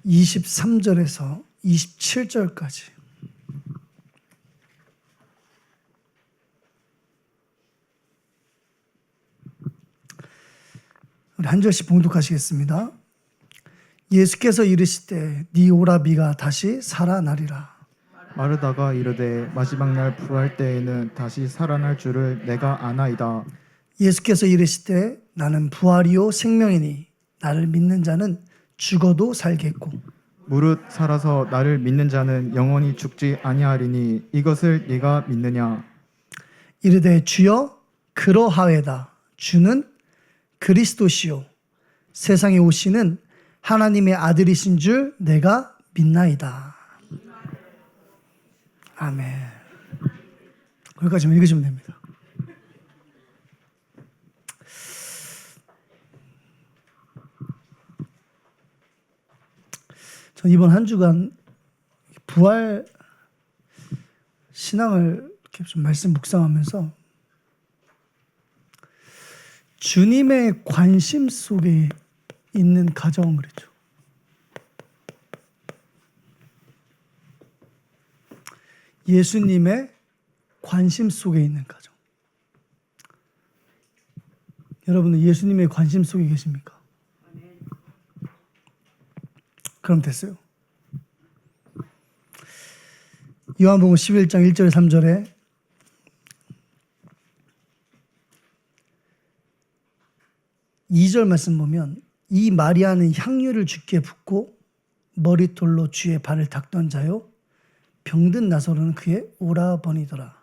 23절에서 27절까지. 우리 한 절씩 봉독하시겠습니다. 예수께서 이르시되 네 오라비가 다시 살아나리라. 마르다가 이르되 마지막 날 부활 때에는 다시 살아날 줄을 내가 아나이다. 예수께서 이르시되 나는 부활이요 생명이니 나를 믿는 자는 죽어도 살겠고 무릇 살아서 나를 믿는 자는 영원히 죽지 아니하리니 이것을 네가 믿느냐? 이르되 주여 그러하외다. 주는 그리스도시요 세상에 오시는 하나님의 아들이신 줄 내가 믿나이다. 아멘. 거기까지만 읽으시면 됩니다. 전 이번 한 주간 부활 신앙을 이렇게 좀 말씀 묵상하면서 주님의 관심 속에 있는 가정 그랬죠. 예수님의 관심 속에 있는 가정. 여러분은 예수님의 관심 속에 계십니까? 그럼 됐어요. 요한복음 11장 1절 3절에 (2절) 말씀 보면 이 마리아는 향유를 주께 붓고 머릿돌로 주의 발을 닦던 자요 병든 나사로는 그의 오라버니더라.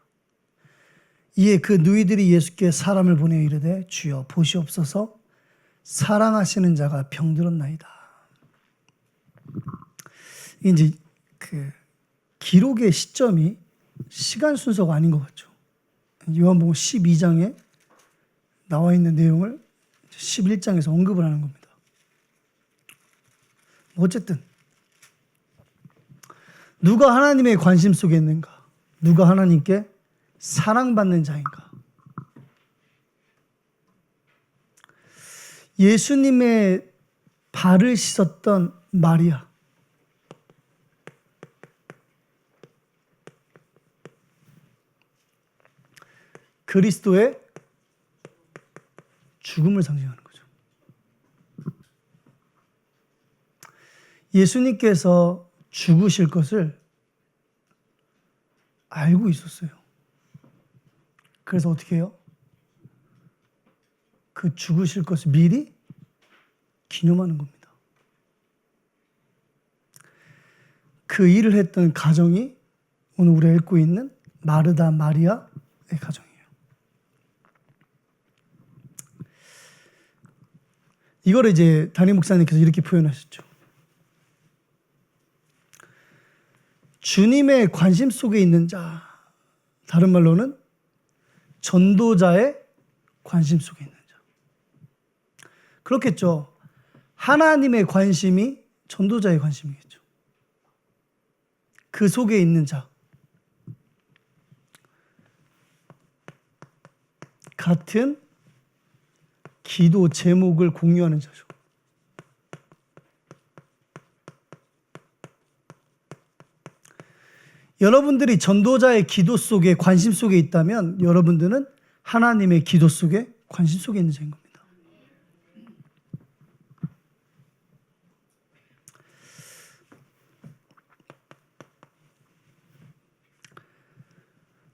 이에 그 누이들이 예수께 사람을 보내어 이르되 주여 보시옵소서 사랑하시는 자가 병들었나이다. 이제 그 기록의 시점이 시간 순서가 아닌 것 같죠. 요한복음 12장에 나와 있는 내용을 11장에서 언급을 하는 겁니다. 어쨌든 누가 하나님의 관심 속에 있는가? 누가 하나님께 사랑받는 자인가? 예수님의 발을 씻었던 마리아. 그리스도의 죽음을 상징하는 거죠. 예수님께서 죽으실 것을 알고 있었어요. 그래서 어떻게 해요? 그 죽으실 것을 미리 기념하는 겁니다. 그 일을 했던 가정이 오늘 우리가 읽고 있는 마르다 마리아의 가정이에요. 이걸 이제 담임 목사님께서 이렇게 표현하셨죠. 주님의 관심 속에 있는 자, 다른 말로는 전도자의 관심 속에 있는 자. 그렇겠죠. 하나님의 관심이 전도자의 관심이겠죠. 그 속에 있는 자. 같은 기도 제목을 공유하는 자죠. 여러분들이 전도자의 기도 속에 관심 속에 있다면 여러분들은 하나님의 기도 속에 관심 속에 있는 자인 겁니다.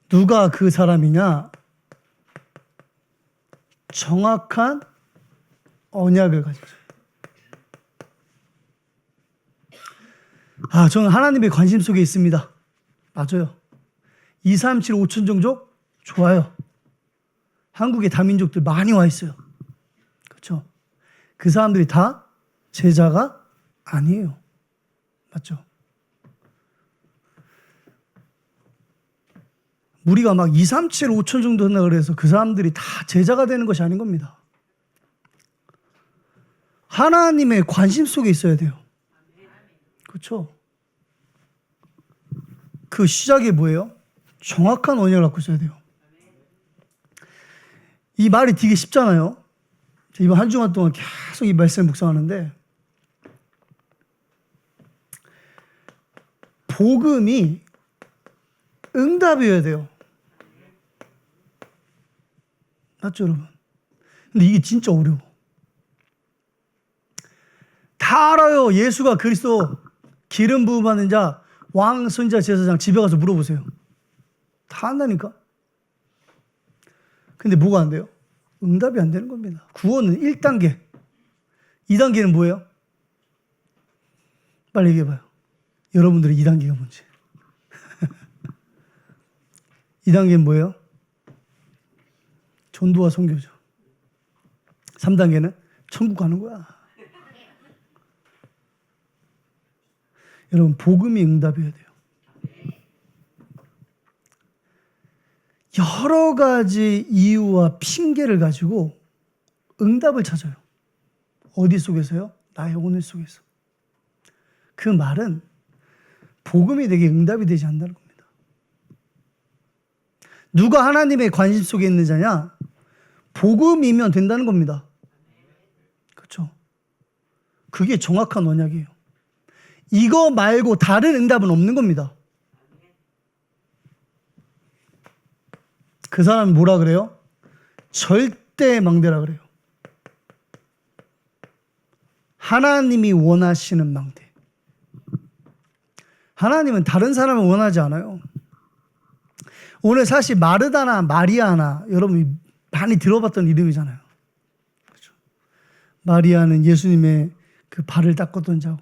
누가 그 사람이냐? 정확한 언약을 가지고 있어요. 저는 하나님의 관심 속에 있습니다. 맞아요. 237 5천 종족 좋아요. 한국에 다민족들 많이 와 있어요. 그렇죠? 그 사람들이 다 제자가 아니에요. 맞죠? 우리가 막 237 5천 정도 한다 그래서 그 사람들이 다 제자가 되는 것이 아닌 겁니다. 하나님의 관심 속에 있어야 돼요. 그렇죠? 그 시작이 뭐예요? 정확한 언약을 갖고 있어야 돼요. 이 말이 되게 쉽잖아요. 이번 한 주간 동안 계속 이 말씀을 묵상하는데 복음이 응답이어야 돼요. 맞죠, 여러분? 근데 이게 진짜 어려워. 다 알아요. 예수가 그리스도, 기름 부음 받는 자, 왕, 선지자, 제사장. 집에 가서 물어보세요. 다 안다니까. 근데 뭐가 안 돼요? 응답이 안 되는 겁니다. 구원은 1단계. 2단계는 뭐예요? 빨리 얘기해봐요. 여러분들의 2단계가 뭔지. 2단계는 뭐예요? 전도와 선교죠. 3단계는 천국 가는 거야. 여러분, 복음이 응답이어야 돼요. 여러 가지 이유와 핑계를 가지고 응답을 찾아요. 어디 속에서요? 나의 오늘 속에서. 그 말은 복음이 되게 응답이 되지 않는다는 겁니다. 누가 하나님의 관심 속에 있는 자냐? 복음이면 된다는 겁니다. 그렇죠? 그게 정확한 언약이에요. 이거 말고 다른 응답은 없는 겁니다. 그 사람이 뭐라 그래요? 절대 망대라 그래요. 하나님이 원하시는 망대. 하나님은 다른 사람을 원하지 않아요. 오늘 사실 마르다나 마리아나 여러분이 많이 들어봤던 이름이잖아요. 그렇죠? 마리아는 예수님의 그 발을 닦았던 자고,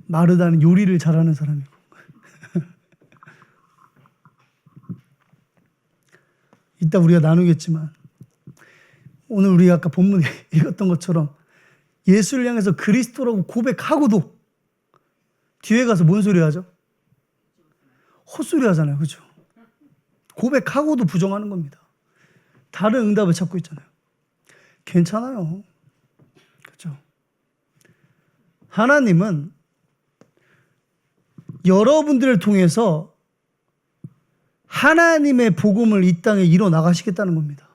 마르다는 요리를 잘하는 사람이고. 이따 우리가 나누겠지만 오늘 우리가 아까 본문에 읽었던 것처럼 예수를 향해서 그리스도라고 고백하고도 뒤에 가서 뭔 소리 하죠? 헛소리 하잖아요. 그렇죠? 고백하고도 부정하는 겁니다. 다른 응답을 찾고 있잖아요. 괜찮아요. 그렇죠? 하나님은 여러분들을 통해서 하나님의 복음을 이 땅에 이뤄 나가시겠다는 겁니다.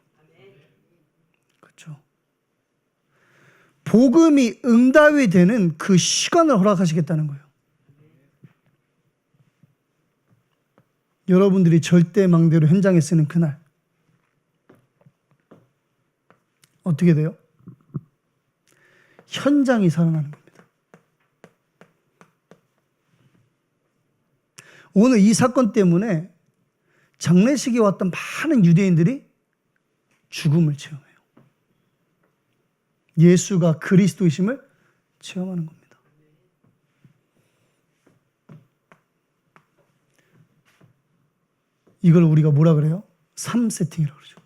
그렇죠? 복음이 응답이 되는 그 시간을 허락하시겠다는 거예요. 여러분들이 절대망대로 현장에 쓰는 그날 어떻게 돼요? 현장이 살아나는 겁니다. 오늘 이 사건 때문에 장례식에 왔던 많은 유대인들이 죽음을 체험해요. 예수가 그리스도이심을 체험하는 겁니다. 이걸 우리가 뭐라 그래요? 3세팅이라고 그러죠.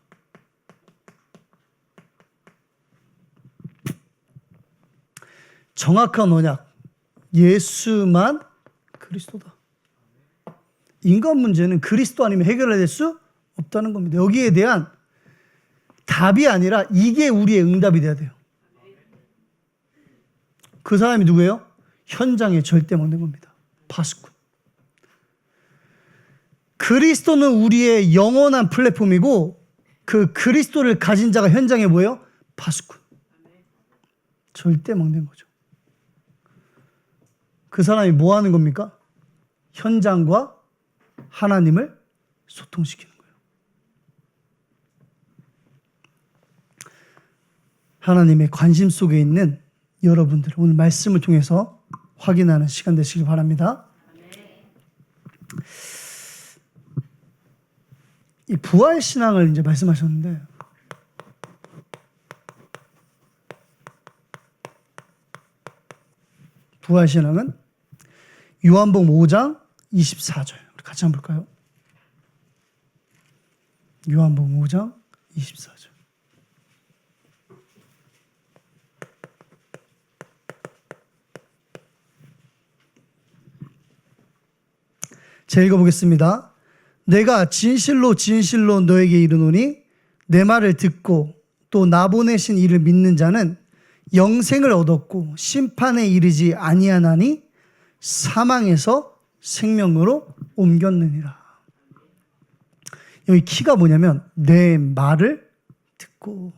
정확한 언약, 예수만 그리스도다. 인간 문제는 그리스도 아니면 해결될 수 없다는 겁니다. 여기에 대한 답이 아니라 이게 우리의 응답이 돼야 돼요. 그 사람이 누구예요? 현장에 절대 먹는 겁니다. 파수꾼. 그리스도는 우리의 영원한 플랫폼이고 그 그리스도를 가진 자가 현장에 뭐예요? 파수꾼. 절대 먹는 거죠. 그 사람이 뭐 하는 겁니까? 현장과 하나님을 소통시키는 거예요. 하나님의 관심 속에 있는 여러분들, 오늘 말씀을 통해서 확인하는 시간 되시길 바랍니다. 이 부활신앙을 이제 말씀하셨는데, 부활신앙은 요한복음 5장 24절. 우리 같이 한번 볼까요? 요한복음 5장 24절. 제가 읽어보겠습니다. 내가 진실로 진실로 너에게 이르노니 내 말을 듣고 또 나 보내신 이를 믿는 자는 영생을 얻었고 심판에 이르지 아니하나니 사망에서 생명으로 옮겼느니라. 여기 키가 뭐냐면 내 말을 듣고,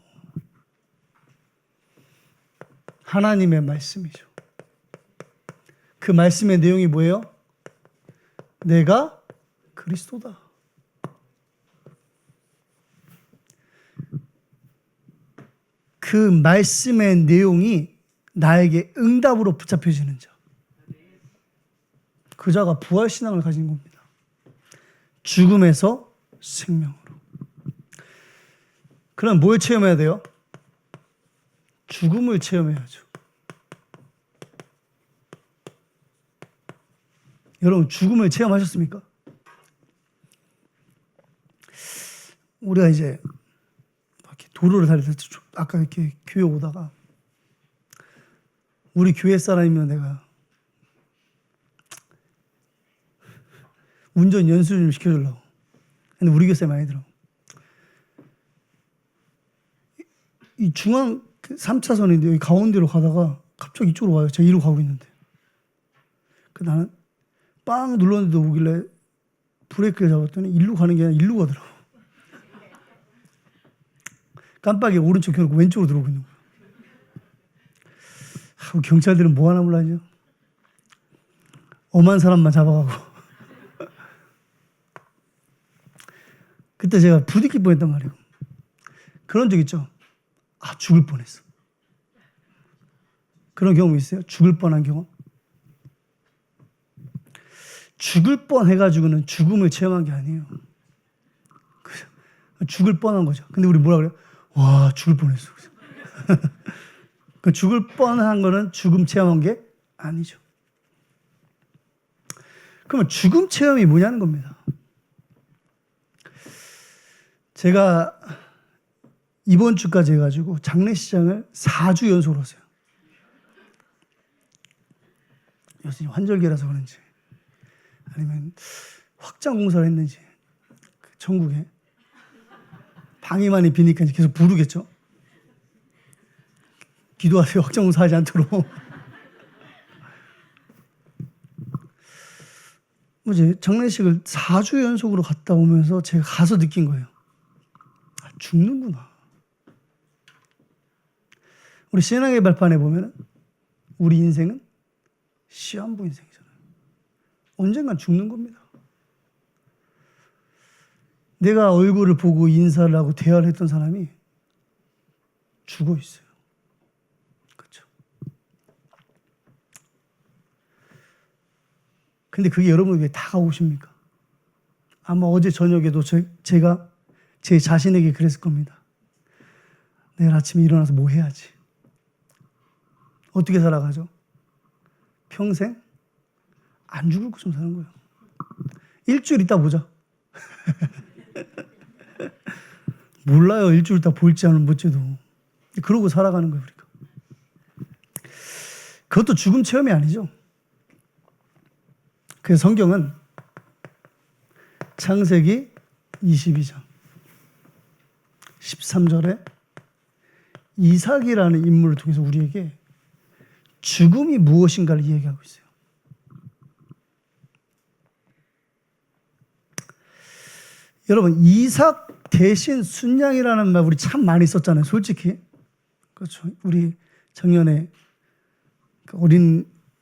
하나님의 말씀이죠. 그 말씀의 내용이 뭐예요? 내가 그리스도다. 그 말씀의 내용이 나에게 응답으로 붙잡혀지는 자. 그 자가 부활신앙을 가진 겁니다. 죽음에서 생명으로. 그럼 뭘 체험해야 돼요? 죽음을 체험해야죠. 여러분, 죽음을 체험하셨습니까? 우리가 이제 이렇게 도로를 달릴 때 아까 이렇게 교회 오다가 우리 교회 사람이면 내가 운전 연수 좀 시켜주려고. 근데 우리 교회 많이 들어. 이 중앙 3차선인데 여기 가운데로 가다가 갑자기 이쪽으로 와요. 제가 이리로 가고 있는데. 그 나는 빵 눌렀는데 오길래 브레이크를 잡았더니 일로 가는 게 아니라 일로 가더라고. 깜빡이 오른쪽 켜놓고 왼쪽으로 들어오고 있는 거예요. 경찰들은 뭐 하나 몰라요. 엄한 사람만 잡아가고. 그때 제가 부딪힐 뻔했단 말이에요. 그런 적 있죠? 아, 죽을 뻔했어. 그런 경험 있어요? 죽을 뻔한 경험? 죽을 뻔해가지고는 죽음을 체험한 게 아니에요. 죽을 뻔한 거죠. 근데 우리 뭐라 그래요? 와, 죽을 뻔했어. 그 죽을 뻔한 거는 죽음 체험한 게 아니죠. 그러면 죽음 체험이 뭐냐는 겁니다. 제가 이번 주까지 해가지고 장례식장을 4주 연속으로 했어요. 요즘 환절기라서 그런지 아니면 확장 공사를 했는지 전국에 방이 많이 비니까 계속 부르겠죠. 기도하세요. 확장 공사하지 않도록. 뭐지? 장례식을 4주 연속으로 갔다 오면서 제가 가서 느낀 거예요. 아, 죽는구나. 우리 신앙의 발판에 보면 우리 인생은 시한부 인생이잖아요. 언젠간 죽는 겁니다. 내가 얼굴을 보고 인사를 하고 대화를 했던 사람이 죽어 있어요. 그렇죠? 근데 그게 여러분에게 다 오십니까? 아마 어제 저녁에도 제가 제 자신에게 그랬을 겁니다. 내일 아침에 일어나서 뭐 해야지? 어떻게 살아가죠? 평생 안 죽을 것처럼 사는 거예요. 일주일 있다 보자. 몰라요. 일주일 있다 볼지 안 볼지도. 그러고 살아가는 거예요. 우리가. 그것도 죽음 체험이 아니죠. 그래서 성경은 창세기 22장 13절에 이삭이라는 인물을 통해서 우리에게 죽음이 무엇인가를 이야기하고 있어요. 여러분, 이삭 대신 순양이라는 말 우리 참 많이 썼잖아요. 솔직히. 그렇죠. 우리 작년에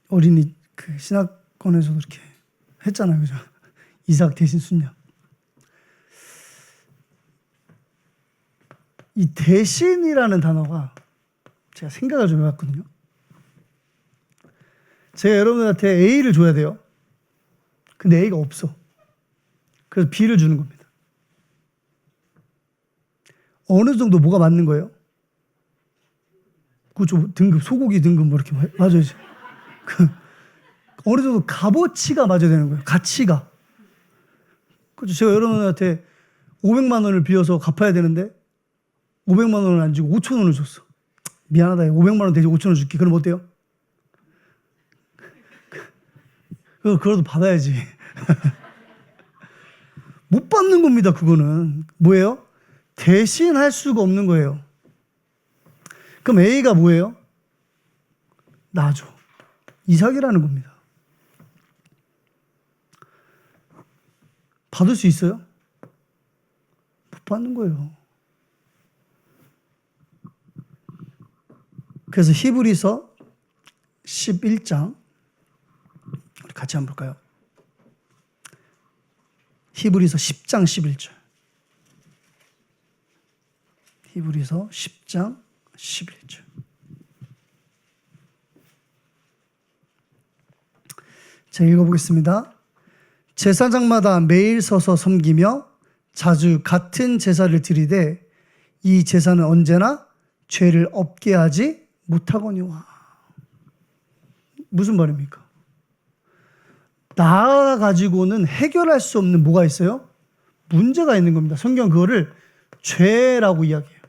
어린이 그 신학원에서도 이렇게 했잖아요. 그죠? 이삭 대신 순양. 이 대신이라는 단어가 제가 생각을 좀 해봤거든요. 제가 여러분한테 A를 줘야 돼요. 근데 A가 없어. 그래서 B를 주는 겁니다. 어느 정도 뭐가 맞는 거예요? 그좀 등급, 소고기 등급 뭐 이렇게 맞아야지. 어느 정도 값어치가 맞아야 되는 거예요. 가치가. 그렇죠. 제가 여러분한테 500만 원을 빌려서 갚아야 되는데 500만 원을 안 주고 5천 원을 줬어. 미안하다. 500만 원 대신 5천 원 줄게. 그럼 어때요? 그래도 받아야지. 못 받는 겁니다. 그거는. 뭐예요? 대신할 수가 없는 거예요. 그럼 A가 뭐예요? 나죠. 이삭이라는 겁니다. 받을 수 있어요? 못 받는 거예요. 그래서 히브리서 11장 같이 한번 볼까요? 히브리서 10장 11절. 히브리서 10장 11절. 자, 읽어보겠습니다. 제사장마다 매일 서서 섬기며 자주 같은 제사를 드리되 이 제사는 언제나 죄를 없게 하지 못하거니와. 무슨 말입니까? 나 가지고는 해결할 수 없는 뭐가 있어요? 문제가 있는 겁니다. 성경 그거를 죄라고 이야기해요.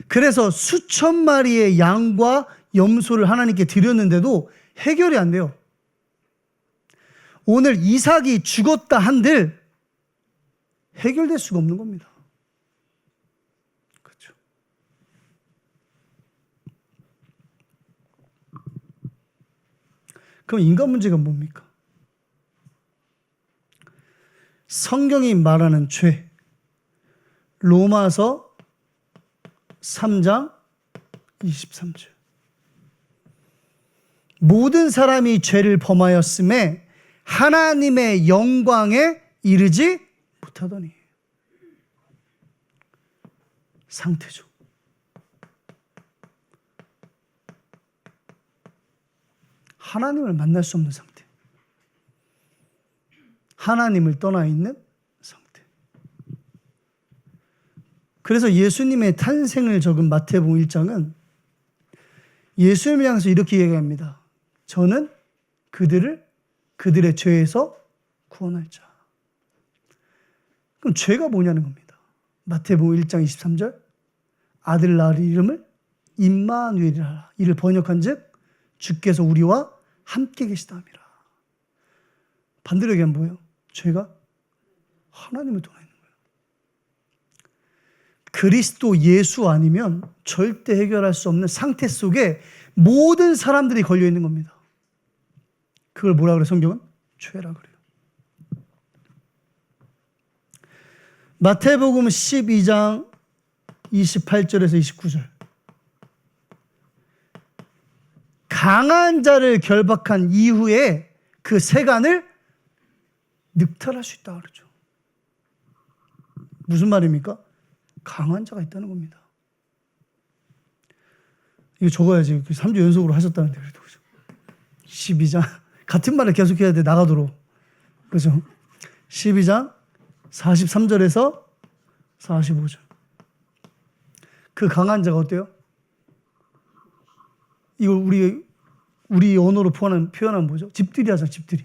그래서 수천 마리의 양과 염소를 하나님께 드렸는데도 해결이 안 돼요. 오늘 이삭이 죽었다 한들 해결될 수가 없는 겁니다. 그렇죠. 그럼 인간 문제가 뭡니까? 성경이 말하는 죄, 로마서 3장 23절. 모든 사람이 죄를 범하였음에 하나님의 영광에 이르지 못하더니. 상태죠. 하나님을 만날 수 없는 상태. 하나님을 떠나 있는 상태. 그래서 예수님의 탄생을 적은 마태복음 1장은 예수님을 향해서 이렇게 얘기합니다. 저는 그들의 죄에서 구원할 자. 그럼 죄가 뭐냐는 겁니다. 마태복음 1장 23절. 아들 낳을 이름을 임마누엘이라 하라. 이를 번역한즉 주께서 우리와 함께 계시다 함이라. 반대로 얘기하면 뭐예요? 죄가 하나님을 떠나 있는 거예요. 그리스도 예수 아니면 절대 해결할 수 없는 상태 속에 모든 사람들이 걸려 있는 겁니다. 그걸 뭐라 그래요? 성경은 죄라 그래요. 마태복음 12장 28절에서 29절. 강한 자를 결박한 이후에 그 세간을 늑탈할 수 있다 그러죠. 무슨 말입니까? 강한 자가 있다는 겁니다. 이거 적어야지. 3주 연속으로 하셨다는데 그래도 그죠? 12장 같은 말을 계속해야 돼. 나가도록. 그죠? 12장 43절에서 45절. 그 강한 자가 어때요? 이걸 우리 언어로 표현하면 뭐죠? 집들이 하자, 집들이.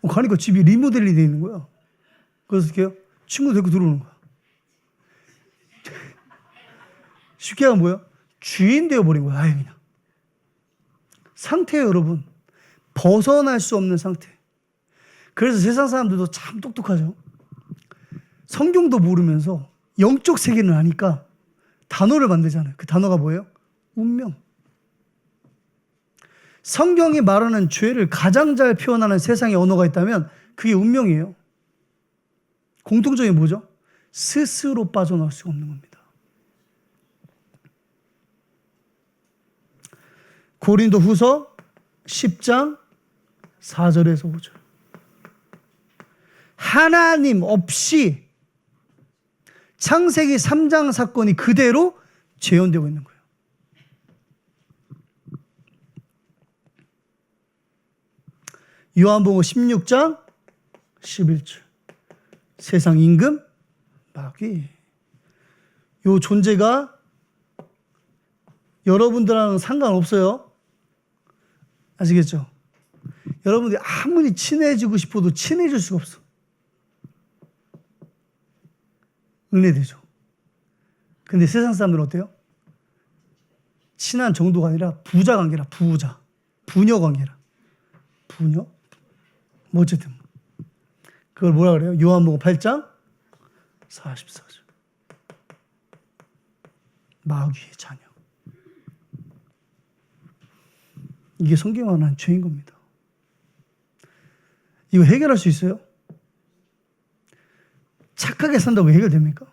가니까 집이 리모델링 되어 있는 거야. 그래서 어떻게 해요? 친구 데리고 들어오는 거야. 쉽게 하면 뭐야? 주인 되어버린 거야, 아예 그냥. 상태예요, 여러분. 벗어날 수 없는 상태. 그래서 세상 사람들도 참 똑똑하죠. 성경도 모르면서 영적 세계는 아니까 단어를 만들잖아요. 그 단어가 뭐예요? 운명. 성경이 말하는 죄를 가장 잘 표현하는 세상의 언어가 있다면 그게 운명이에요. 공통점이 뭐죠? 스스로 빠져나올 수가 없는 겁니다. 고린도 후서 10장 4절에서 5절. 하나님 없이 창세기 3장 사건이 그대로 재현되고 있는 거예요. 요한복음 16장 11절. 세상 임금 마귀. 요 존재가 여러분들하고는 상관없어요. 아시겠죠? 여러분들이 아무리 친해지고 싶어도 친해질 수가 없어. 은혜되죠. 근데 세상 사람들은 어때요? 친한 정도가 아니라 부자 관계라, 부자. 부녀 관계라. 부녀? 뭐 어쨌든 그걸 뭐라 그래요? 요한복음 8장 44절. 마귀의 자녀. 이게 성경에 관한 죄인 겁니다. 이거 해결할 수 있어요? 착하게 산다고 해결됩니까?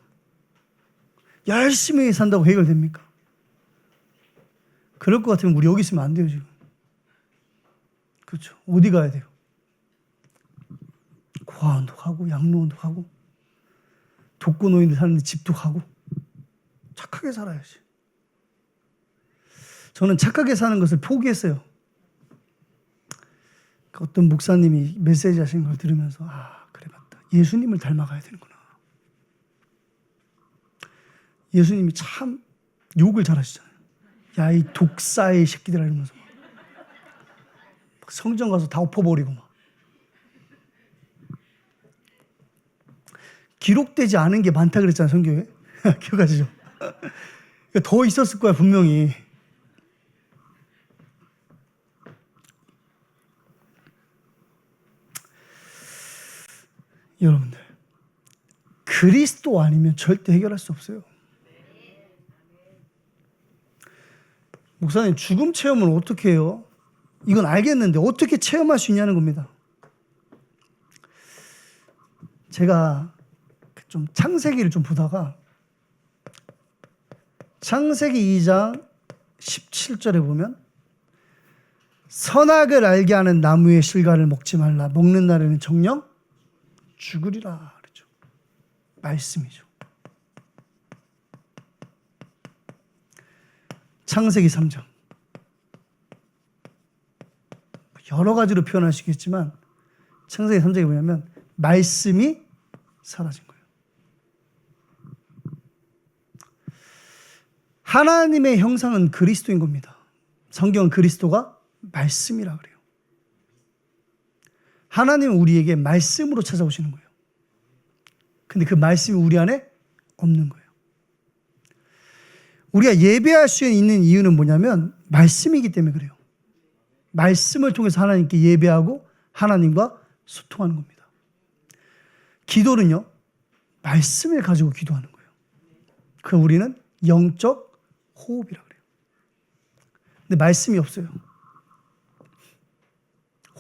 열심히 산다고 해결됩니까? 그럴 것 같으면 우리 여기 있으면 안 돼요, 지금. 그렇죠. 어디 가야 돼요? 고아원도 가고 양로원도 가고 독거노인들 사는 집도 가고 착하게 살아야지. 저는 착하게 사는 것을 포기했어요. 어떤 목사님이 메시지 하신 걸 들으면서 그래 맞다. 예수님을 닮아가야 되는구나. 예수님이 참 욕을 잘하시잖아요. 야, 이 독사의 새끼들아 이러면서 막 성전 가서 다 엎어버리고 막. 기록되지 않은 게 많다 그랬잖아요, 성경에. 기억하시죠? 더 있었을 거야, 분명히. 여러분들, 그리스도 아니면 절대 해결할 수 없어요. 목사님, 죽음 체험을 어떻게 해요? 이건 알겠는데 어떻게 체험할 수 있냐는 겁니다. 제가 좀 창세기를 좀 보다가 창세기 2장 17절에 보면 선악을 알게 하는 나무의 실과를 먹지 말라. 먹는 날에는 정녕 죽으리라 그러죠. 말씀이죠. 창세기 3장. 여러 가지로 표현할 수 있겠지만 창세기 3장에 뭐냐면 말씀이 사라진 거예요. 하나님의 형상은 그리스도인 겁니다. 성경은 그리스도가 말씀이라 그래요. 하나님은 우리에게 말씀으로 찾아오시는 거예요. 근데 그 말씀이 우리 안에 없는 거예요. 우리가 예배할 수 있는 이유는 뭐냐면 말씀이기 때문에 그래요. 말씀을 통해서 하나님께 예배하고 하나님과 소통하는 겁니다. 기도는요, 말씀을 가지고 기도하는 거예요. 그 우리는 영적 호흡이라 그래요. 근데 말씀이 없어요.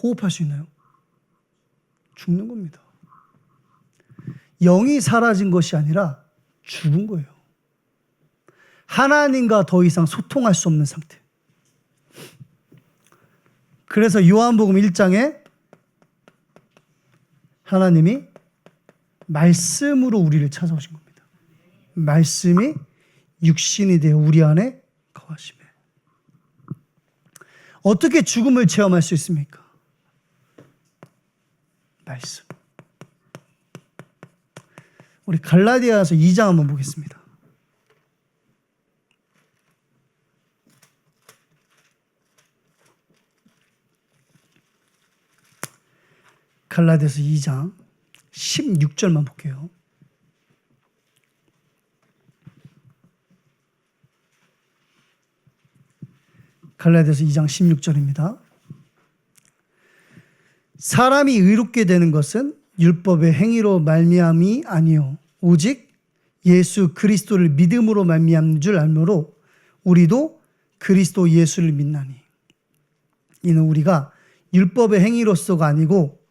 호흡할 수 있나요? 죽는 겁니다. 영이 사라진 것이 아니라 죽은 거예요. 하나님과 더 이상 소통할 수 없는 상태. 그래서 요한복음 1장에 하나님이 말씀으로 우리를 찾아오신 겁니다. 말씀이 육신이 되어 우리 안에 거하시매. 어떻게 죽음을 체험할 수 있습니까? 말씀. 우리 갈라디아서 2장 한번 보겠습니다. 갈라디아서 2장 16절만 볼게요. 갈라디아서 2장 16절입니다. 사람이 의롭게 되는 것은 율법의 행위로 말미암이 아니요 오직 예수 그리스도를 믿음으로 말미암는 줄 알므로 우리도 그리스도 예수를 믿나니 이는 우리가 율법의 행위로서가 아니고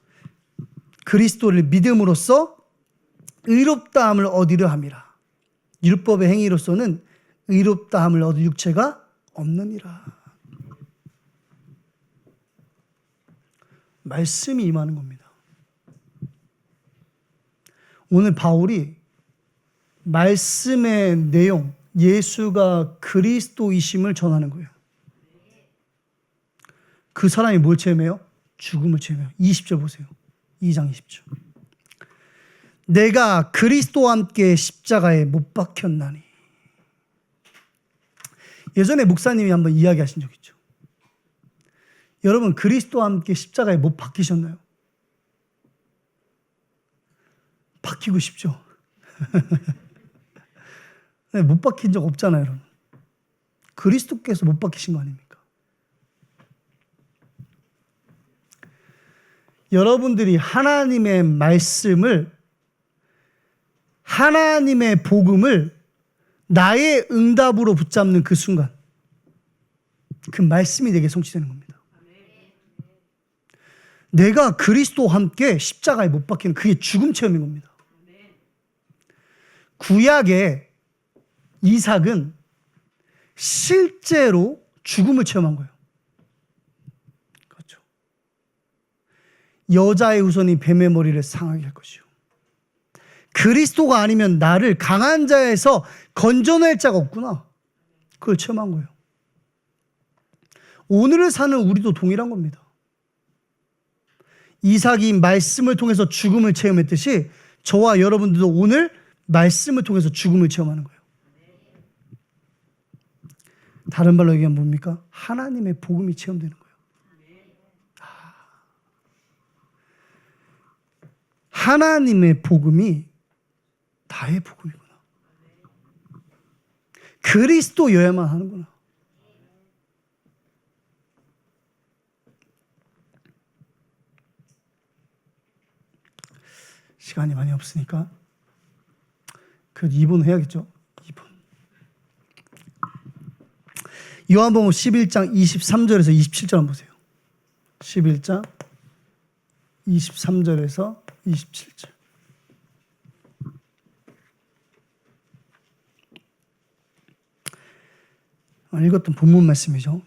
그리스도를 믿음으로써 의롭다함을 얻으려 함이라. 율법의 행위로서는 의롭다함을 얻을 육체가 없느니라. 말씀이 임하는 겁니다. 오늘 바울이 말씀의 내용, 예수가 그리스도이심을 전하는 거예요. 그 사람이 뭘 체험해요? 죽음을 체험해요. 20절 보세요. 2장 20절. 내가 그리스도와 함께 십자가에 못 박혔나니. 예전에 목사님이 한번 이야기하신 적 있죠. 여러분 그리스도와 함께 십자가에 못 박히셨나요? 박히고 싶죠. 네, 못 박힌 적 없잖아요, 여러분. 그리스도께서 못 박히신 거 아닙니까? 여러분들이 하나님의 말씀을, 하나님의 복음을 나의 응답으로 붙잡는 그 순간, 그 말씀이 내게 성취되는 겁니다. 내가 그리스도와 함께 십자가에 못 박히는 그게 죽음 체험인 겁니다. 구약의 이삭은 실제로 죽음을 체험한 거예요. 그렇죠. 여자의 후손이 뱀의 머리를 상하게 할 것이요. 그리스도가 아니면 나를 강한 자에서 건져낼 자가 없구나. 그걸 체험한 거예요. 오늘을 사는 우리도 동일한 겁니다. 이삭이 말씀을 통해서 죽음을 체험했듯이 저와 여러분들도 오늘 말씀을 통해서 죽음을 체험하는 거예요. 다른 말로 얘기하면 뭡니까? 하나님의 복음이 체험되는 거예요. 하나님의 복음이 나의 복음이구나. 그리스도여야만 하는구나. 시간이 많이 없으니까 그 2분 해야겠죠. 2분. 요한복음 11장 23절에서 27절 한번 보세요. 11장 23절에서 27절. 읽었던 본문 말씀이죠.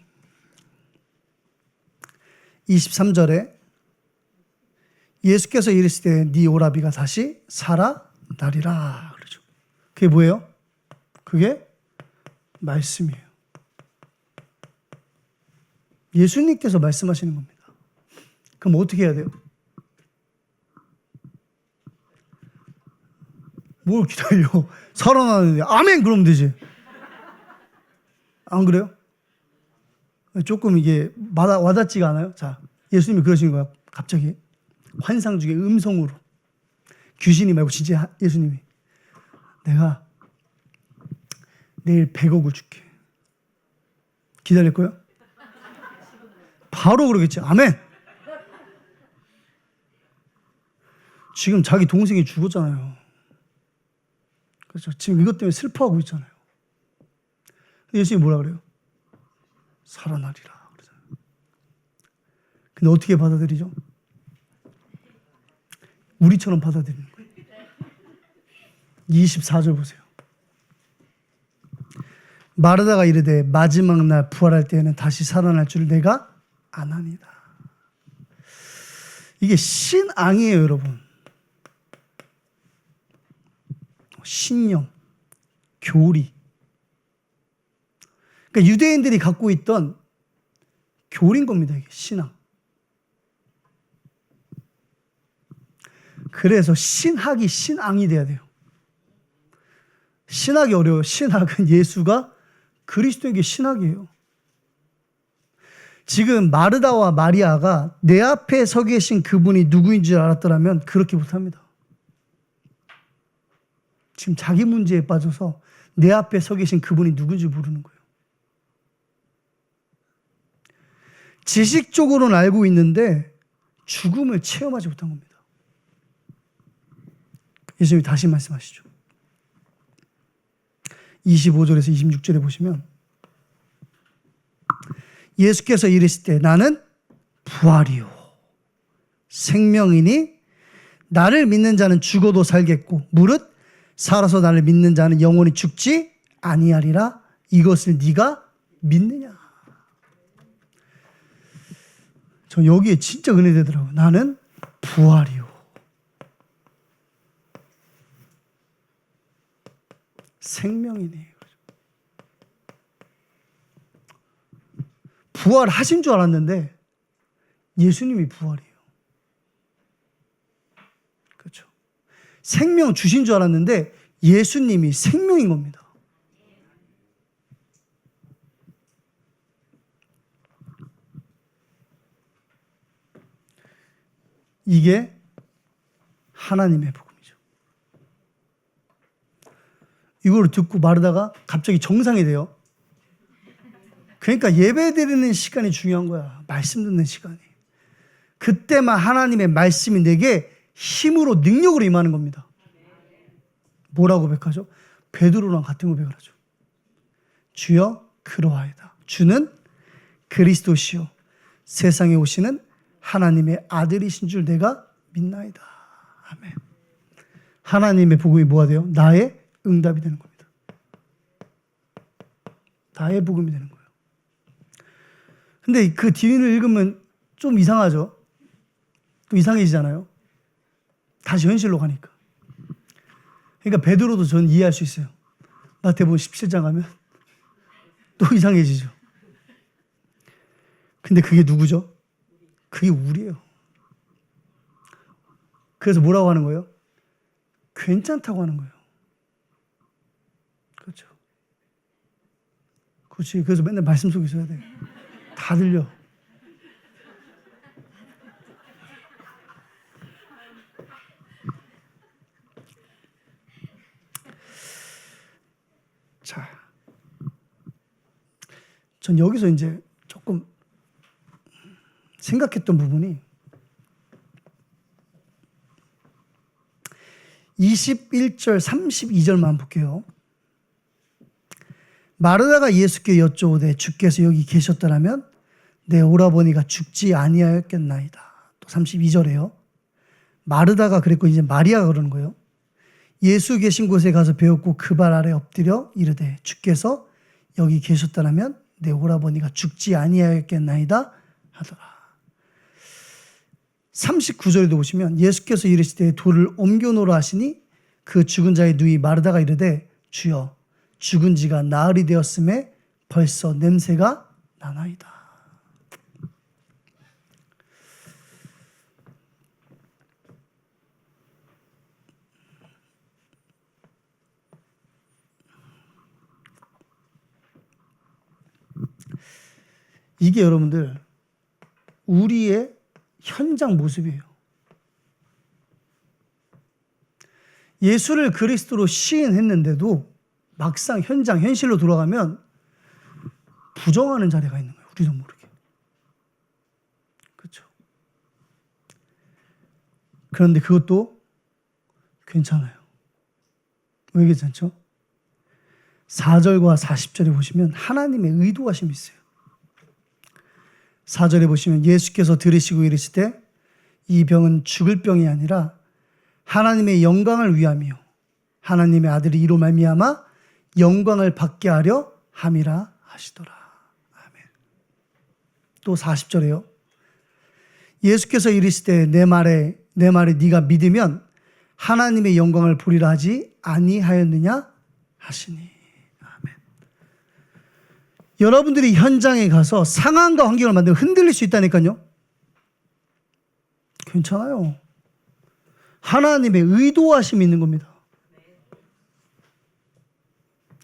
23절에 예수께서 이르시되 네 오라비가 다시 살아나리라 그러죠. 그게 뭐예요? 그게 말씀이에요. 예수님께서 말씀하시는 겁니다. 그럼 어떻게 해야 돼요? 뭘 기다려? 살아나는데 아멘 그러면 되지. 안 그래요? 조금 이게 와닿지가 않아요? 자, 예수님이 그러신 거야. 갑자기 환상 중에 음성으로 귀신이 말고 진짜 예수님이 내가 내일 100억을 줄게. 기다릴 거예요? 바로 그러겠지. 아멘. 지금 자기 동생이 죽었잖아요. 그렇죠. 지금 이것 때문에 슬퍼하고 있잖아요. 예수님이 뭐라 그래요? 살아나리라 그러잖아요. 근데 어떻게 받아들이죠? 우리처럼 받아들이는 거예요. 24절 보세요. 마르다가 이르되 마지막 날 부활할 때에는 다시 살아날 줄 내가 아나니다. 이게 신앙이에요, 여러분. 신념, 교리. 그러니까 유대인들이 갖고 있던 교리인 겁니다, 이게 신앙. 그래서 신학이 신앙이 돼야 돼요. 신학이 어려워요. 신학은 예수가 그리스도인 게 신학이에요. 지금 마르다와 마리아가 내 앞에 서 계신 그분이 누구인 줄 알았더라면 그렇게 못합니다. 지금 자기 문제에 빠져서 내 앞에 서 계신 그분이 누군지 모르는 거예요. 지식적으로는 알고 있는데 죽음을 체험하지 못한 겁니다. 예수님이 다시 말씀하시죠. 25절에서 26절에 보시면 예수께서 이르시되 나는 부활이요 생명이니 나를 믿는 자는 죽어도 살겠고 무릇 살아서 나를 믿는 자는 영원히 죽지 아니하리라. 이것을 네가 믿느냐? 저 여기에 진짜 은혜되더라고요. 나는 부활이요 생명이니. 부활하신 줄 알았는데 예수님이 부활이에요. 그렇죠. 생명 주신 줄 알았는데 예수님이 생명인 겁니다. 이게 하나님의 복음이죠. 이걸 듣고 마르다가 갑자기 정상이 돼요. 그러니까 예배 드리는 시간이 중요한 거야. 말씀 듣는 시간이. 그때만 하나님의 말씀이 내게 힘으로 능력으로 임하는 겁니다. 뭐라고 고백하죠? 베드로랑 같은 고백을 하죠. 주여 그러하이다. 주는 그리스도시요 세상에 오시는 하나님의 아들이신 줄 내가 믿나이다. 아멘. 하나님의 복음이 뭐가 돼요? 나의 응답이 되는 겁니다. 나의 복음이 되는 거예요. 근데 그 뒤를 읽으면 좀 이상하죠. 또 이상해지잖아요. 다시 현실로 가니까. 그러니까 베드로도 저는 이해할 수 있어요. 마태복음 17장 가면 또 이상해지죠. 근데 그게 누구죠? 그게 우리예요. 그래서 뭐라고 하는 거예요? 괜찮다고 하는 거예요. 그렇죠. 그렇지. 그래서 맨날 말씀 속에 있어야 돼. 다 들려. 자, 전 여기서 이제 조금 생각했던 부분이 21절 32절만 볼게요. 마르다가 예수께 여쭈오되 주께서 여기 계셨더라면 내 오라버니가 죽지 아니하였겠나이다. 또 32절에요. 마르다가 그랬고 이제 마리아가 그러는 거예요. 예수 계신 곳에 가서 배웠고 그 발 아래 엎드려 이르되 주께서 여기 계셨더라면 내 오라버니가 죽지 아니하였겠나이다 하더라. 39절에도 보시면 예수께서 이르시되 돌을 옮겨놓으라 하시니 그 죽은 자의 누이 마르다가 이르되 주여 죽은 지가 나흘이 되었음에 벌써 냄새가 나나이다. 이게 여러분들 우리의 현장 모습이에요. 예수를 그리스도로 시인했는데도 막상 현장, 현실로 돌아가면 부정하는 자리가 있는 거예요. 우리도 모르게. 그렇죠. 그런데 그것도 괜찮아요. 왜 괜찮죠? 4절과 40절에 보시면 하나님의 의도하심이 있어요. 4절에 보시면 예수께서 들으시고 이르시되 이 병은 죽을 병이 아니라 하나님의 영광을 위함이요 하나님의 아들이 이로 말미암아 영광을 받게 하려 함이라 하시더라. 아멘. 또 40절에요. 예수께서 이르시되 내 말에 네가 믿으면 하나님의 영광을 보리라 하지 아니하였느냐 하시니. 여러분들이 현장에 가서 상황과 환경을 만들어 흔들릴 수 있다니까요. 괜찮아요. 하나님의 의도하심이 있는 겁니다.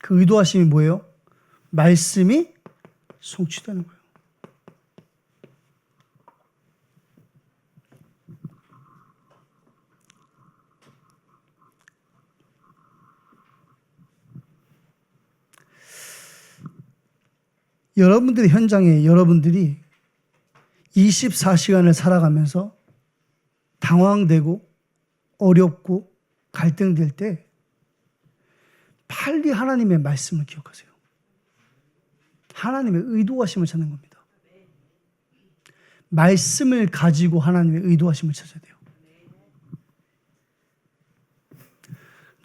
그 의도하심이 뭐예요? 말씀이 성취되는 거예요. 여러분들의 현장에 여러분들이 24시간을 살아가면서 당황되고 어렵고 갈등될 때 빨리 하나님의 말씀을 기억하세요. 하나님의 의도하심을 찾는 겁니다. 말씀을 가지고 하나님의 의도하심을 찾아야 돼요.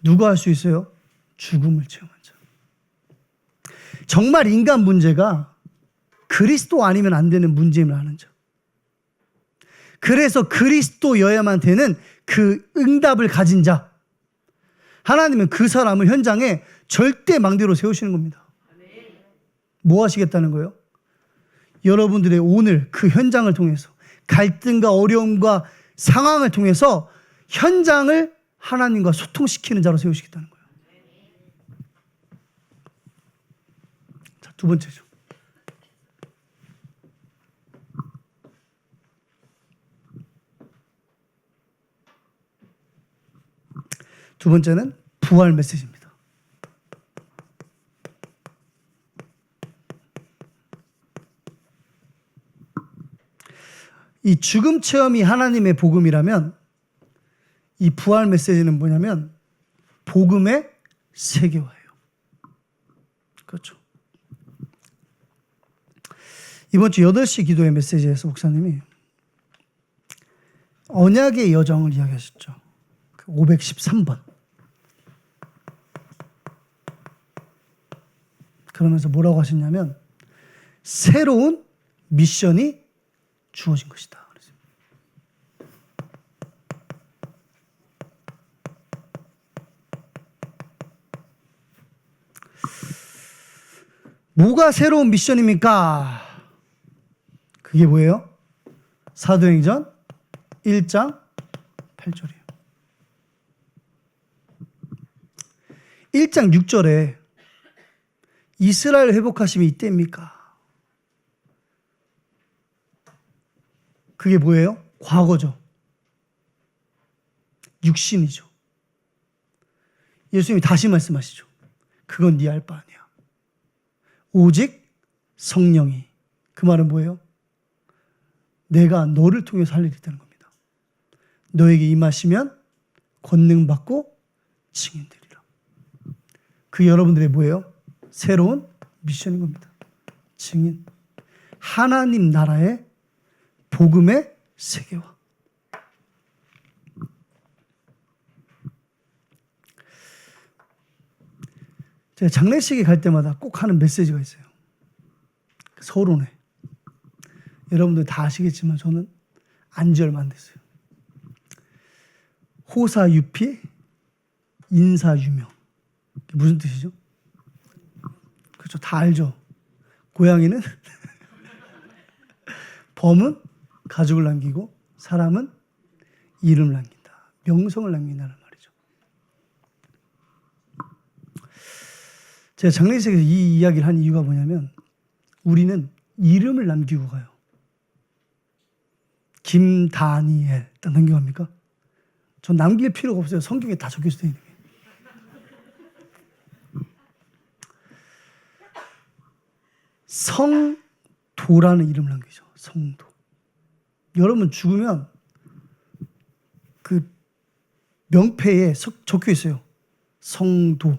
누가 할 수 있어요? 죽음을 체험한 자. 정말 인간 문제가 그리스도 아니면 안 되는 문제임을 아는 자. 그래서 그리스도여야만 되는 그 응답을 가진 자. 하나님은 그 사람을 현장에 절대 망대로 세우시는 겁니다. 뭐 하시겠다는 거예요? 여러분들의 오늘 그 현장을 통해서 갈등과 어려움과 상황을 통해서 현장을 하나님과 소통시키는 자로 세우시겠다는 거예요. 자, 두 번째죠. 두 번째는 부활 메시지입니다. 이 죽음 체험이 하나님의 복음이라면 이 부활 메시지는 뭐냐면 복음의 세계화예요. 그렇죠. 이번 주 8시 기도의 메시지에서 목사님이 언약의 여정을 이야기하셨죠. 513번. 그러면서 뭐라고 하셨냐면 새로운 미션이 주어진 것이다. 뭐가 새로운 미션입니까? 그게 뭐예요? 사도행전 1장 8절이에요. 1장 6절에 이스라엘 회복하심이 이때입니까? 그게 뭐예요? 과거죠. 육신이죠. 예수님이 다시 말씀하시죠. 그건 네 알 바 아니야. 오직 성령이. 그 말은 뭐예요? 내가 너를 통해서 할 일이 되는 겁니다. 너에게 임하시면 권능 받고 증인되리라. 그게 여러분들의 뭐예요? 새로운 미션인 겁니다. 증인. 하나님 나라의 복음의 세계화. 제가 장례식에 갈 때마다 꼭 하는 메시지가 있어요. 서론에. 여러분들 다 아시겠지만 저는 안지 얼마 안 됐어요. 호사유피, 인사유명. 무슨 뜻이죠? 그렇죠. 다 알죠. 고양이는 범은 가족을 남기고 사람은 이름을 남긴다. 명성을 남긴다는 말이죠. 제가 장례식에서 이 이야기를 한 이유가 뭐냐면 우리는 이름을 남기고 가요. 김다니엘 딱 남겨갑니까? 전 남길 필요가 없어요. 성경에 다 적혀져 있는 게. 성도라는 이름을 남기죠. 성도. 여러분 죽으면 그 명패에 적혀 있어요. 성도.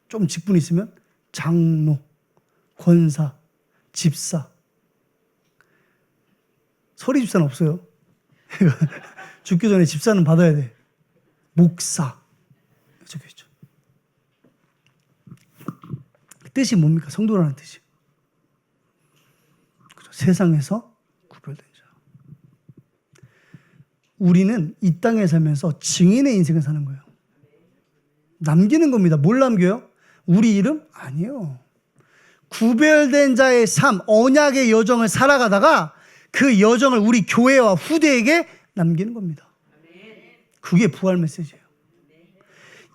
좀 직분이 있으면 장로, 권사, 집사. 서리 집사는 없어요. 죽기 전에 집사는 받아야 돼. 목사. 적혀 있죠. 뜻이 뭡니까? 성도라는 뜻이. 그렇죠? 세상에서 구별된 자. 우리는 이 땅에 살면서 증인의 인생을 사는 거예요. 남기는 겁니다. 뭘 남겨요? 우리 이름? 아니요. 구별된 자의 삶, 언약의 여정을 살아가다가 그 여정을 우리 교회와 후대에게 남기는 겁니다. 그게 부활 메시지예요.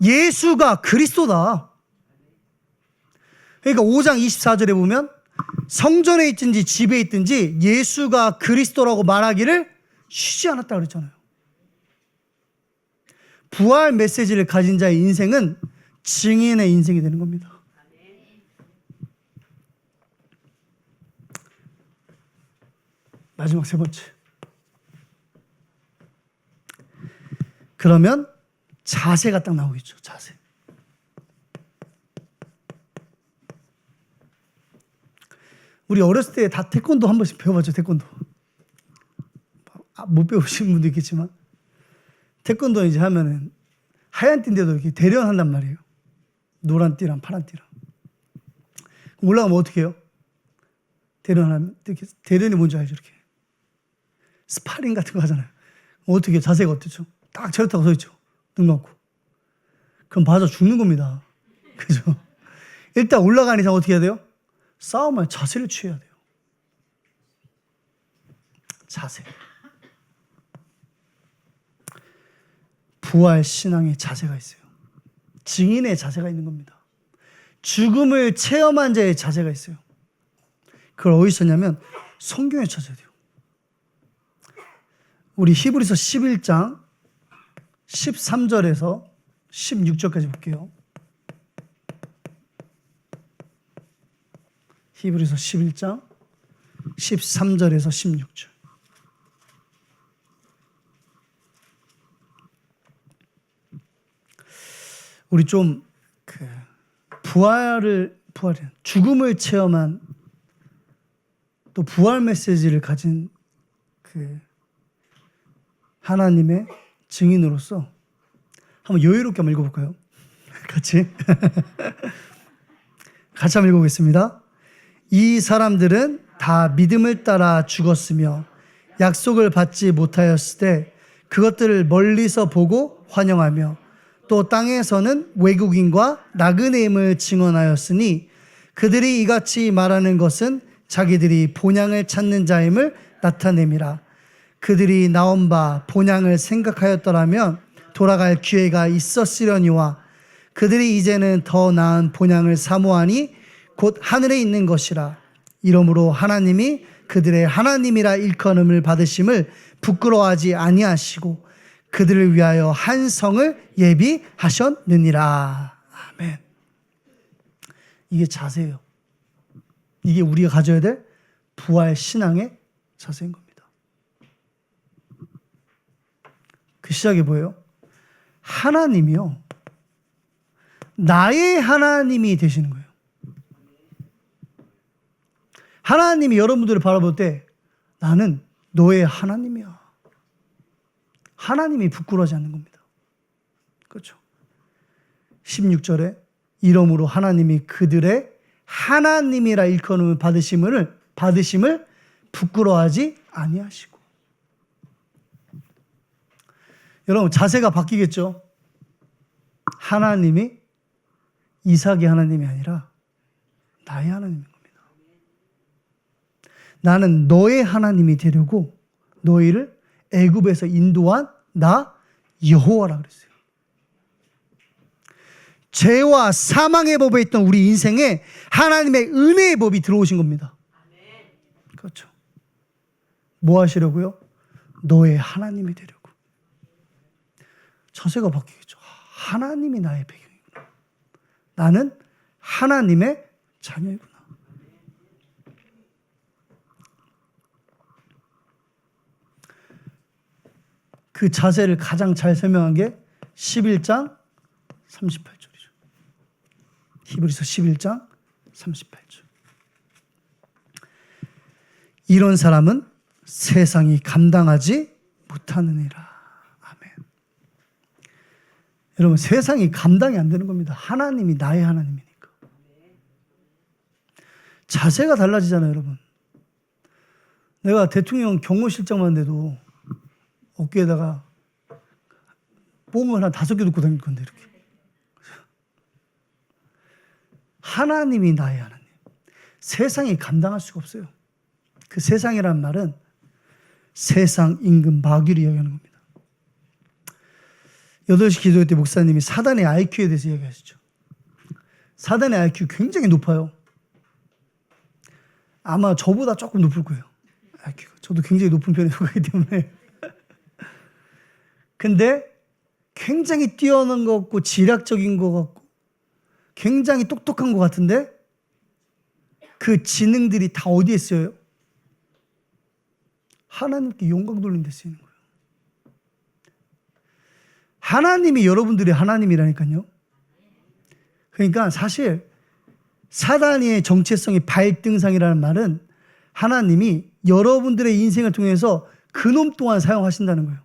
예수가 그리스도다. 그러니까 5장 24절에 보면 성전에 있든지 집에 있든지 예수가 그리스도라고 말하기를 쉬지 않았다 그랬잖아요. 부활 메시지를 가진 자의 인생은 증인의 인생이 되는 겁니다. 마지막 세 번째. 그러면 자세가 딱 나오겠죠. 자세. 우리 어렸을 때 다 태권도 한 번씩 배워봤죠. 태권도. 못 배우신 분도 있겠지만 태권도 이제 하면은 하얀 띠인데도 이렇게 대련한단 말이에요. 노란 띠랑 파란 띠랑. 올라가면 어떻게 해요? 대련하면 이렇게 대련이 뭔지 알죠? 이렇게 스파링 같은 거 하잖아요. 어떻게 해요? 자세가 어떻죠? 딱 차렷하고 서 있죠. 눈 감고. 그럼 맞아 죽는 겁니다. 그죠? 일단 올라가는 이상 어떻게 해야 돼요? 싸움할 자세를 취해야 돼요. 자세. 부활 신앙의 자세가 있어요. 증인의 자세가 있는 겁니다. 죽음을 체험한 자의 자세가 있어요. 그걸 어디서 찾냐면 성경에 찾아야 돼요. 우리 히브리서 11장 13절에서 16절까지 볼게요. 히브리서 11장 13절에서 16절. 우리 좀 죽음을 체험한 또 부활 메시지를 가진 하나님의 증인으로서 한번 여유롭게 한번 읽어볼까요? 같이 한번 읽어보겠습니다. 이 사람들은 다 믿음을 따라 죽었으며 약속을 받지 못하였을 때 그것들을 멀리서 보고 환영하며 또 땅에서는 외국인과 나그네임을 증언하였으니 그들이 이같이 말하는 것은 자기들이 본향을 찾는 자임을 나타냄이라. 그들이 나온 바 본향을 생각하였더라면 돌아갈 기회가 있었으려니와 그들이 이제는 더 나은 본향을 사모하니 곧 하늘에 있는 것이라. 이러므로 하나님이 그들의 하나님이라 일컬음을 받으심을 부끄러워하지 아니하시고 그들을 위하여 한 성을 예비하셨느니라. 아멘. 이게 자세예요. 이게 우리가 가져야 될 부활 신앙의 자세인 겁니다. 그 시작이 뭐예요? 하나님이요, 나의 하나님이 되시는 거예요. 하나님이 여러분들을 바라볼 때 나는 너의 하나님이야. 하나님이 부끄러워하지 않는 겁니다. 그렇죠? 16절에 이러므로 하나님이 그들의 하나님이라 일컬음을 받으심을 부끄러워하지 아니하시고. 여러분, 자세가 바뀌겠죠? 하나님이 이삭의 하나님이 아니라 나의 하나님인 겁니다. 나는 너의 하나님이 되려고 너희를 애굽에서 인도한 나 여호와라 그랬어요. 죄와 사망의 법에 있던 우리 인생에 하나님의 은혜의 법이 들어오신 겁니다. 그렇죠. 뭐 하시려고요? 너의 하나님이 되려고. 자세가 바뀌겠죠. 하나님이 나의 배경이구나. 나는 하나님의 자녀이구나. 그 자세를 가장 잘 설명한 게 11장 38절이죠. 히브리서 11장 38절. 이런 사람은 세상이 감당하지 못하느니라. 아멘. 여러분, 세상이 감당이 안 되는 겁니다. 하나님이 나의 하나님이니까. 자세가 달라지잖아요, 여러분. 내가 대통령 경호실장만 돼도 어깨에다가 뽕을 한 5개 놓고 다닐 건데, 이렇게. 하나님이 나의 하나님. 세상이 감당할 수가 없어요. 그 세상이란 말은 세상 임금 마귀를 이야기하는 겁니다. 8시 기도회 때 목사님이 사단의 IQ에 대해서 이야기하시죠. 사단의 IQ 굉장히 높아요. 아마 저보다 조금 높을 거예요. IQ가. 저도 굉장히 높은 편에 속하기 때문에. 근데 굉장히 뛰어난 것 같고 지략적인 것 같고 굉장히 똑똑한 것 같은데 그 지능들이 다 어디에 쓰여요? 하나님께 영광 돌리는 데 쓰이는 거예요. 하나님이 여러분들의 하나님이라니까요. 그러니까 사실 사단의 정체성이 발등상이라는 말은 하나님이 여러분들의 인생을 통해서 그놈 또한 사용하신다는 거예요.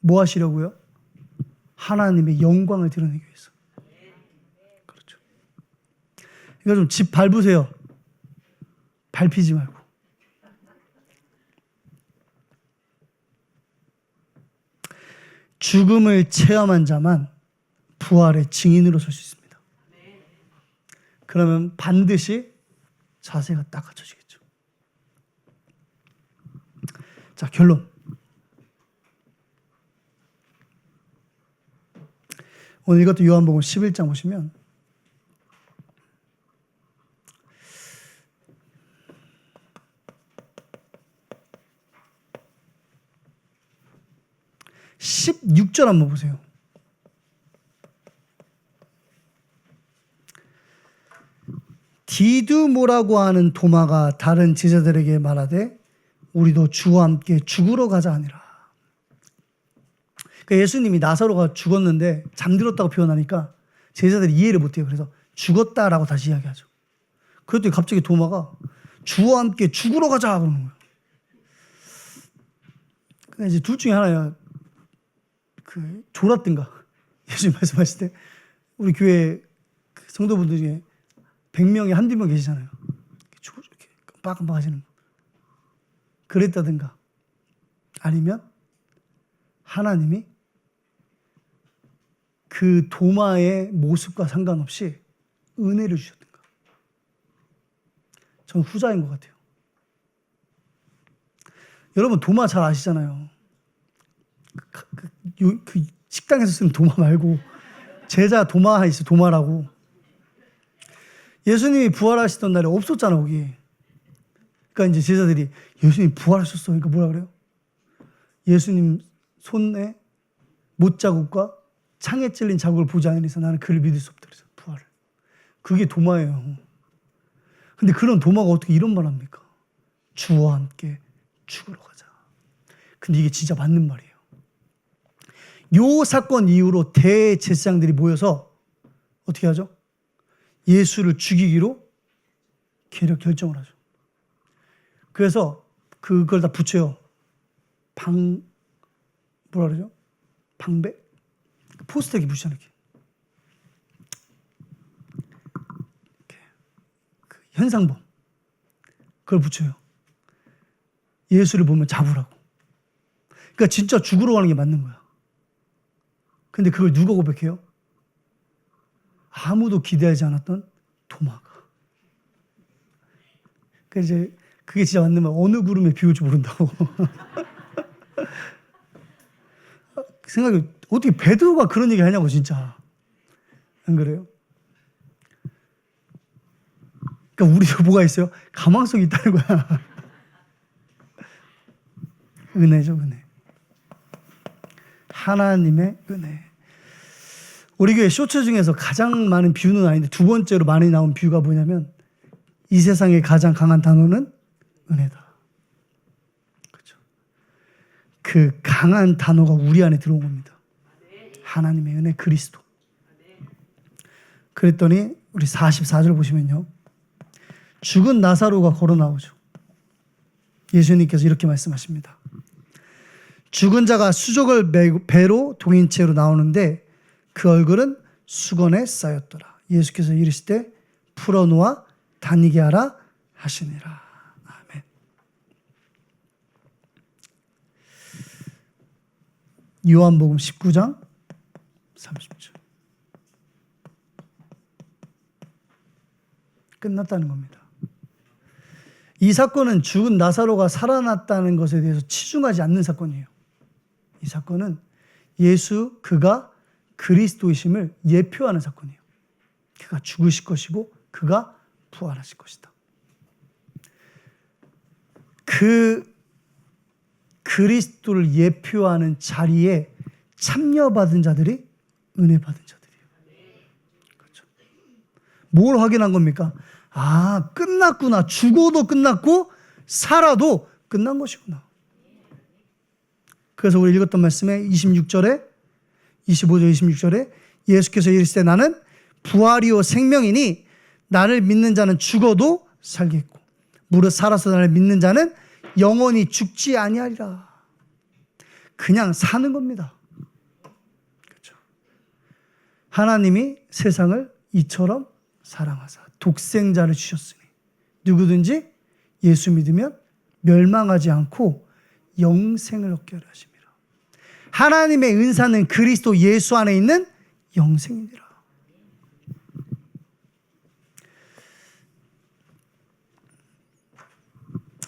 뭐 하시려고요? 하나님의 영광을 드러내기 위해서. 그렇죠. 이거 좀 집 밟으세요. 밟히지 말고. 죽음을 체험한 자만 부활의 증인으로 설 수 있습니다. 그러면 반드시 자세가 딱 갖춰지겠죠. 자, 결론. 오늘 이것도 요한복음 11장 보시면 (16절) 한번 보세요. 디두모라고 하는 도마가 다른 제자들에게 말하되 우리도 주와 함께 죽으러 가자 하니라. 그러니까 예수님이 나사로가 죽었는데 잠들었다고 표현하니까 제자들이 이해를 못해요. 그래서 죽었다라고 다시 이야기하죠. 그랬더니 갑자기 도마가 주와 함께 죽으러 가자 그러는 거예요. 근데 이제 둘 중에 하나야. 졸았든가. 예수님 말씀하실 때 우리 교회 성도분들 중에 100명에 한두 명 계시잖아요. 이렇게 깜빡깜빡 하시는 거. 그랬다든가. 아니면 하나님이 그 도마의 모습과 상관없이 은혜를 주셨든가. 저는 후자인 것 같아요. 여러분 도마 잘 아시잖아요. 그 식당에서 쓰는 도마 말고 제자 도마 있어요. 도마라고. 예수님이 부활하시던 날에 없었잖아 거기. 그러니까 이제 제자들이 예수님 부활하셨어. 그러니까 뭐라 그래요? 예수님 손에 못자국과 창에 찔린 자국을 보지 않은 이상 나는 그를 믿을 수 없다. 그래서 부활을. 그게 도마예요. 근데 그런 도마가 어떻게 이런 말 합니까? 주와 함께 죽으러 가자. 근데 이게 진짜 맞는 말이에요. 요 사건 이후로 대제사장들이 모여서 어떻게 하죠? 예수를 죽이기로 결정을 하죠. 그래서 그걸 다 붙여요. 뭐라 그러죠? 방배? 포스터에 붙이잖아요. 이렇게. 그 현상범. 그걸 붙여요. 예수를 보면 잡으라고. 그러니까 진짜 죽으러 가는 게 맞는 거야. 근데 그걸 누가 고백해요? 아무도 기대하지 않았던 도마가. 그러니까 이제 그게 진짜 맞는 말. 어느 구름에 비 올지 모른다고. 생각해. 어떻게 베드로가 그런 얘기 하냐고 진짜. 안 그래요? 그러니까 우리도 뭐가 있어요? 가망성이 있다는 거야. 은혜죠, 은혜. 하나님의 은혜. 우리 교회 쇼츠 중에서 가장 많은 뷰는 아닌데 두 번째로 많이 나온 뷰가 뭐냐면 이 세상에 가장 강한 단어는 은혜다. 그렇죠. 그 강한 단어가 우리 안에 들어온 겁니다. 하나님의 은혜 그리스도. 그랬더니 우리 44절 보시면요. 죽은 나사로가 걸어 나오죠. 예수님께서 이렇게 말씀하십니다. 죽은 자가 수족을 배로 동인 채로 나오는데 그 얼굴은 수건에 쌓였더라. 예수께서 이르시되 풀어놓아 다니게 하라 하시니라. 아멘. 요한복음 19장 30절. 끝났다는 겁니다. 이 사건은 죽은 나사로가 살아났다는 것에 대해서 치중하지 않는 사건이에요. 이 사건은 그가 그리스도이심을 예표하는 사건이에요. 그가 죽으실 것이고 그가 부활하실 것이다. 그 그리스도를 예표하는 자리에 참여받은 자들이 은혜 받은 자들이에요. 그렇죠. 뭘 확인한 겁니까? 아, 끝났구나. 죽어도 끝났고 살아도 끝난 것이구나. 그래서 우리 읽었던 말씀에 25절 26절에 예수께서 이르시되 나는 부활이요 생명이니 나를 믿는 자는 죽어도 살겠고 무릇 살아서 나를 믿는 자는 영원히 죽지 아니하리라. 그냥 사는 겁니다. 그렇죠. 하나님이 세상을 이처럼 사랑하사 독생자를 주셨으니 누구든지 예수 믿으면 멸망하지 않고 영생을 얻게 하려 하심이라. 하나님의 은사는 그리스도 예수 안에 있는 영생이니라.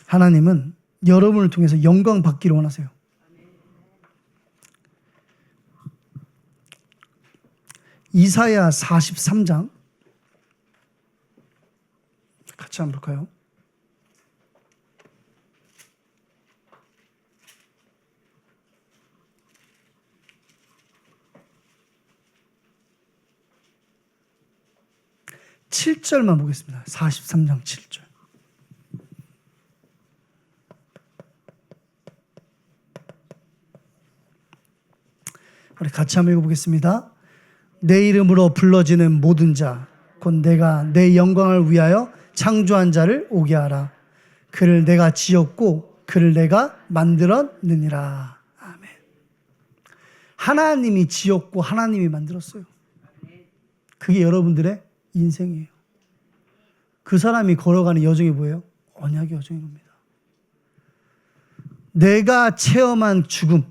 하나님은 여러분을 통해서 영광 받기를 원하세요. 이사야 43장 같이 한번 볼까요? (7절만) 보겠습니다. 43장 7절. 우리 같이 한번 읽어보겠습니다. 내 이름으로 불러지는 모든 자 곧 내가 내 영광을 위하여 창조한 자를 오게 하라. 그를 내가 지었고 그를 내가 만들었느니라. 아멘. 하나님이 지었고 하나님이 만들었어요. 그게 여러분들의 인생이에요. 그 사람이 걸어가는 여정이 뭐예요? 언약의 여정인 겁니다. 내가 체험한 죽음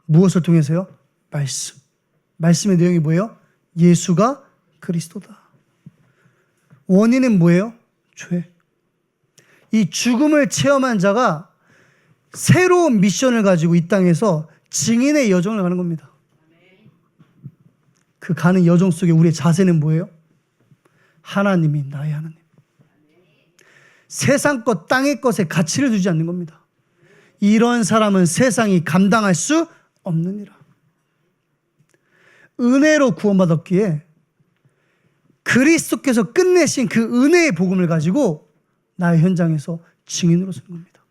무엇을 통해서요? 말씀. 말씀의 내용이 뭐예요? 예수가 그리스도다. 원인은 뭐예요? 죄. 이 죽음을 체험한 자가 새로운 미션을 가지고 이 땅에서 증인의 여정을 가는 겁니다. 그 가는 여정 속에 우리의 자세는 뭐예요? 하나님이 나의 하나님. 세상 것, 땅의 것에 가치를 두지 않는 겁니다. 이런 사람은 세상이 감당할 수 없느니라. 은혜로 구원받았기에 그리스도께서 끝내신 그 은혜의 복음을 가지고 나의 현장에서 증인으로 선 겁니다.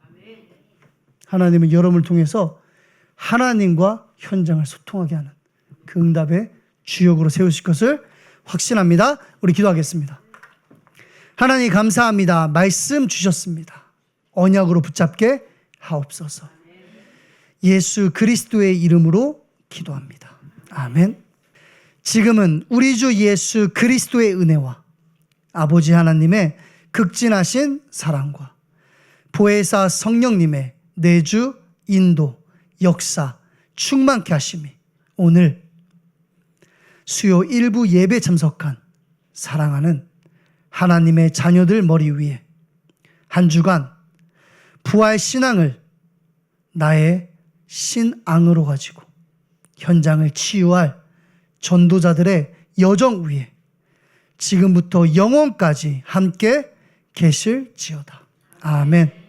하나님은 여러분을 통해서 하나님과 현장을 소통하게 하는 그 응답의 주역으로 세우실 것을 확신합니다. 우리 기도하겠습니다. 하나님 감사합니다. 말씀 주셨습니다. 언약으로 붙잡게 하옵소서. 예수 그리스도의 이름으로 기도합니다. 아멘. 지금은 우리 주 예수 그리스도의 은혜와 아버지 하나님의 극진하신 사랑과 보혜사 성령님의 내주, 인도, 역사 충만케 하심이 오늘 수요 일부 예배 참석한 사랑하는 하나님의 자녀들 머리 위에 한 주간 부활 신앙을 나의 신앙으로 가지고 현장을 치유할 전도자들의 여정 위에 지금부터 영원까지 함께 계실지어다. 아멘.